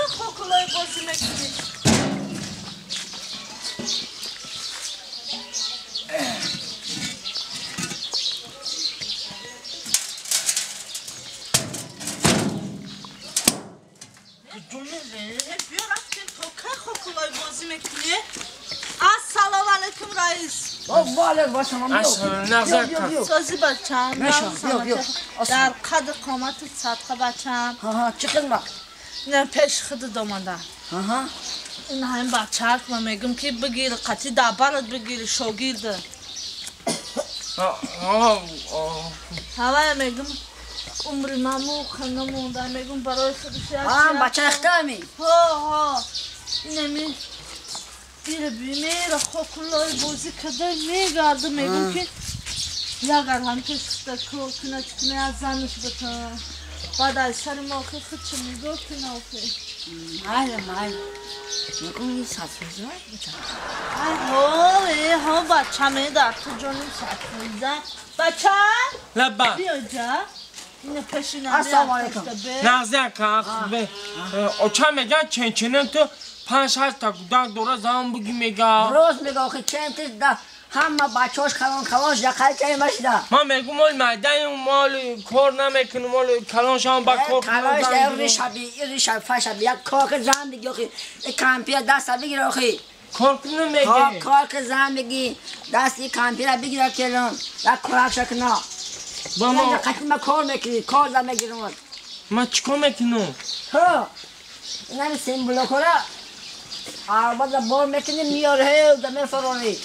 Kokulayı bozmak için. Assalamu alaikum reis. Valeyküm başlamam yok. Yok. Sözü bacham. Yok. Dar qadr qomat sadqa bacham. Ha çıkın bak. Ne peş xidi domanda. Ha. این هم بچه من میگم که بگیر قطعی دبرت بگیر شاگرده همه میگم عمر ممو خنمونده میگم برای خودش بچه اختمی ها اینمی بیره بیمیره خوکلای بازی کده میگرده میگم که یگر هم کشکده کنه از زنش بتن بعد از سر ماخی خود چه میگو کنه اوکی مال میگم ساتوزه ها بچه می در تو جانیم ساتوزه بچه لبا بیا جا اینه پشینه السلام علیکم نازه که اوچه میگه چنچنین تو 5-6 تا کودک دوره زمان بگی میگه روز میگه که چند ده همه بچه‌هاش کلانش یقه چه مشده ما میگم مال معده مال کار نمیکنه مال کلانش هم با کار کلانش ریشابی فشابی یک کار که زن بگی آخی کمپیر دست بگیر آخی کار که نمیگه کار که زن بگی دستی کمپیر بگیر کلان یک کارک شکنه با ما قطعی ما کار میکنی کار زن میگیرم ما چیکار میکنم ها این همه سیمبلو کنه آربا بار میکنی میاره و دمه فرانی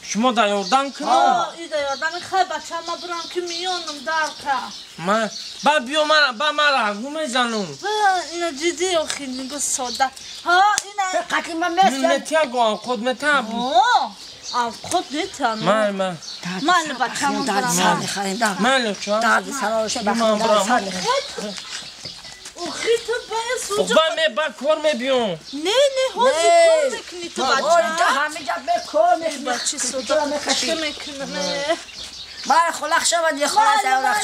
شما در یاردن کنم ای در یاردن خیلی بچه ما برام که میانم درکه من با بیا من رگو میزنم اینه دیدی آخی نگو ساده ها اینه قطعی من مثل نتیه گوام خود نتیه خود نیتم من بچه من برام من چه؟ دردی سراشه من برام اوخی تو باید سوچه با کار میبیام نه حوزی کار میکنی تو بچه تو همه جا به کار میکنی بچه سودا چه میکنه بله خلق شود یه خلق سیارخ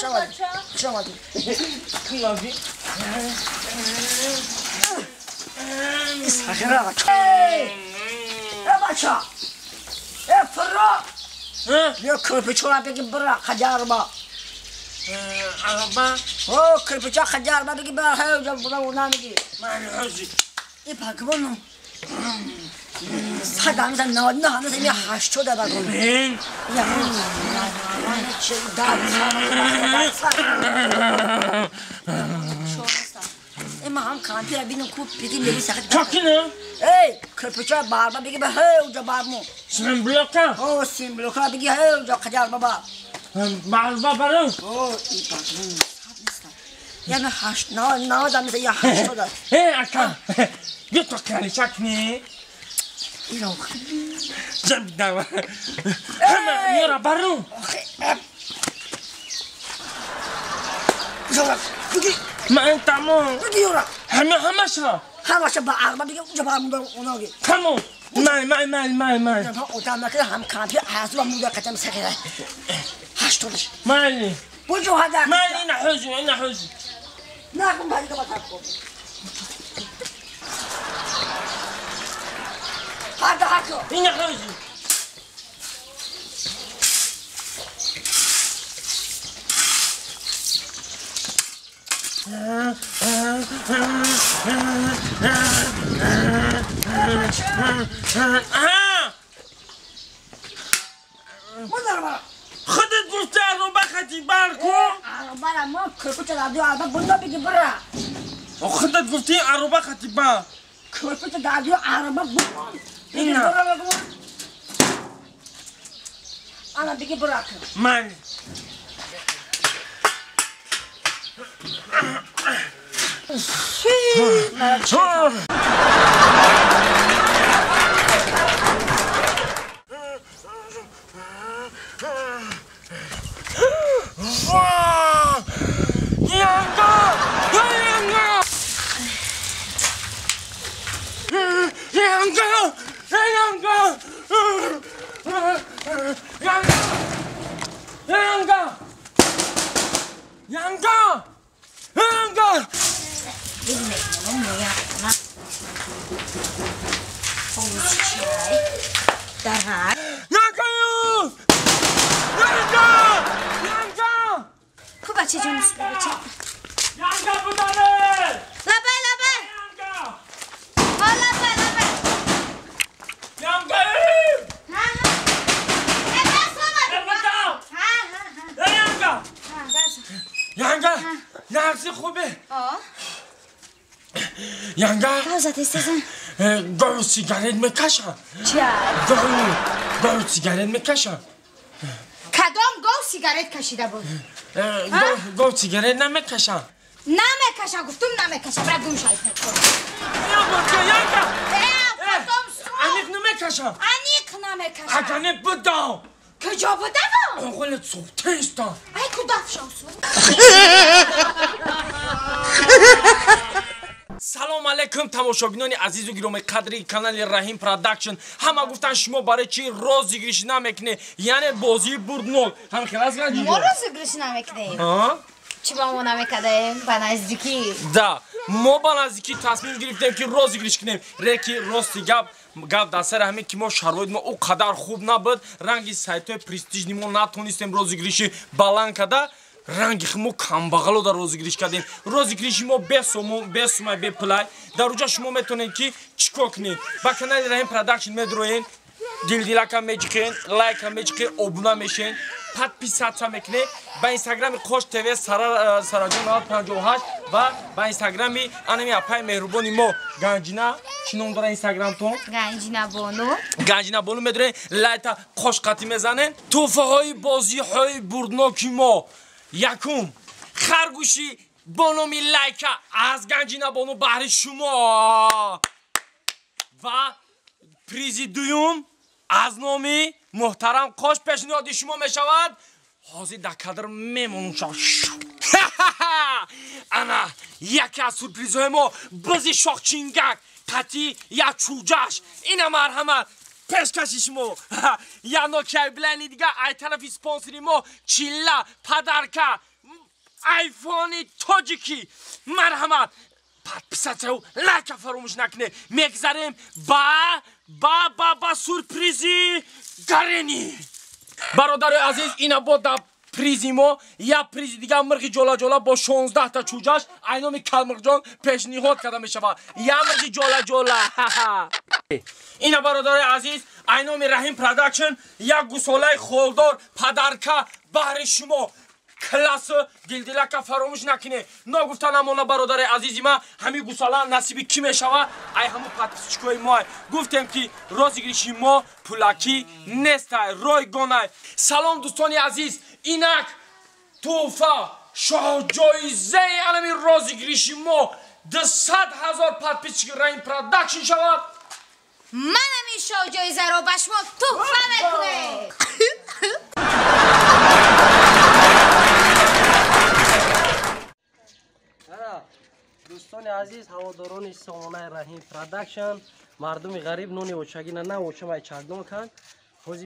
شود خیابی اسخیره بچه ای بچه ای فرا بیا کرپیچونا بگی برا خجار با عربا کرپیچا خجار با بگی برا خیلی جا بودا اونا میگی من حوزی ای پاکبانو 사당 산 나왔나 하는 셈이 하시초다 봐도 네 Emang kantor abinin kup piti beli sakit. Çakını. Hey, kerpiçak barba bigi be hey uca barmu. Sen bloka. Oh, sen bloka bigi hey uca kacar baba. Barba barın. Oh, iyi bak. Yani haş, na da mesela ya haştoda. Hey aka. Git bakalım çakını. İlok. Sen bir daha. Hemen yara barın. Zorak. Bigi. Ben tamam. Bigi yora. Hemen hamaşa. Hamaşa barba bigi uca barmu ona gi. Tamam. Mal. Ya o da makine ham kantor hasla muda katam sakira. Haştoda. Mali. Bu jo hada. Mali ina huzu. Ne yapayım bari kapatak ko. Hadi haklı. Ina huzu. Bunlar bana. خودت گفته عربه خطی برکن عربه ما کرپوچه دادیو عربه بنده بگی برا خودت گفتی عربه خطی بر کرپوچه دادیو عربه بگی اینا برا بگو انا بگی برا کن من ببینید منو میگم حوض چای در Yanka! Yanka! Yanka! کو بچه جون است بچه Yanka buradayım! لبه لبه Yanka! ها لبه لبه Yanka'yım! ها ها بس آمد Yanka! ها ها Yanka! ها بس Yanka! Neresi خوبه؟ آه Yanka! حوضت استزن گاهی سیگارت میکشم چای گاهی سیگارت میکشم کدام گو سیگارت کشیده بود گاهی سیگارت نمیکشم نمیکشه گفتم نمیکشه برای گوش های Yanka! کدام سو انیق نمیکشم انیق نمیکشه اگه بدم کجا بوده با آقل صبح ایستان ای کداف شاسو سلام علیکم تماشاگران عزیز و گرامی قدری کانال رحیم پروداکشن همه گفتن شما برای چی روزگیریش نمیکنه یعنی بازی برد نول هم خلاص کردی ما روزگیریش نمیکنیم ها چی با ما نمیکنیم با نزدیکی دا ما با نزدیکی تصمیم گرفتیم که روزگیریش کنیم ریکی راستی گپ در سر همین که ما شرایط ما او قدر خوب نبود رنگی سایت های پرستیژی ما نتونستیم روزگیریشی بالان کده رنگی ما کمبغل در روزگیریش کردیم روزگیریش ما بسومه به پلای در اونجا شما میتونین که چیکار کنین با کانال رحیم پروداکشن میدروین دیلدیلک هم میچکین لایک هم میچکین ابونه میشین подписаться میکنه با اینستاگرام خوش تیوی سراجان 958 و با اینستاگرامی انمی اپای مهربانی ما گنجینا چی نام داره اینستاگرام تو گنجینا بانو میدونه لایتا خوش قطی میزنن توفه های بازی های بردناکی ما یکم خرگوشی بانومی لایکا از گنجینا بانو بهر شما و پریزی دویم از نامی محترم خوش پیشنهاد شما می شود حاضر در کادر میمونم شما انا یکی از سورپریزهای ما بزی شاخ چینگک قطی یا چوجاش این مرحمت پیشکشی شما یا نوکیای بلینی دیگه ای طرفی سپانسری ما چیلا پدرکا ایفونی تاجیکی مرحمت подписаться و لایک فراموش نکنه میگذاریم با سورپریزی گرینی برادر عزیز اینا با در پریزی ما یا پریزی دیگه مرغی جولا جولا با 16 تا چوجاش اینامی کلمرغ جان پیشنهاد کرده می شود یا مرغی جولا جولا اینا برادر عزیز اینامی رحیم پروداکشن یا گوساله خولدار پدرکا بهر شما کلاس گلدیلکا فراموش نکنه نگفتن امانا برادر عزیزی ما همین گوساله نصیبی کی میشود ای همون پاتیسچکوی ما گفتیم که روزگیریشی ما پولاکی نیست رایگانه سلام دوستانی عزیز اینک توفا شاه جایزه علمی روزگیریشی ما 200,000 پاتیسچک رحیم پروداکشن شود من همین شاه جایزه رو به شما تحفه میکنه دوستان عزیز هواداران سامانه رحیم پروداکشن مردم غریب نون اوچگی نه اوچه مای چاردم کن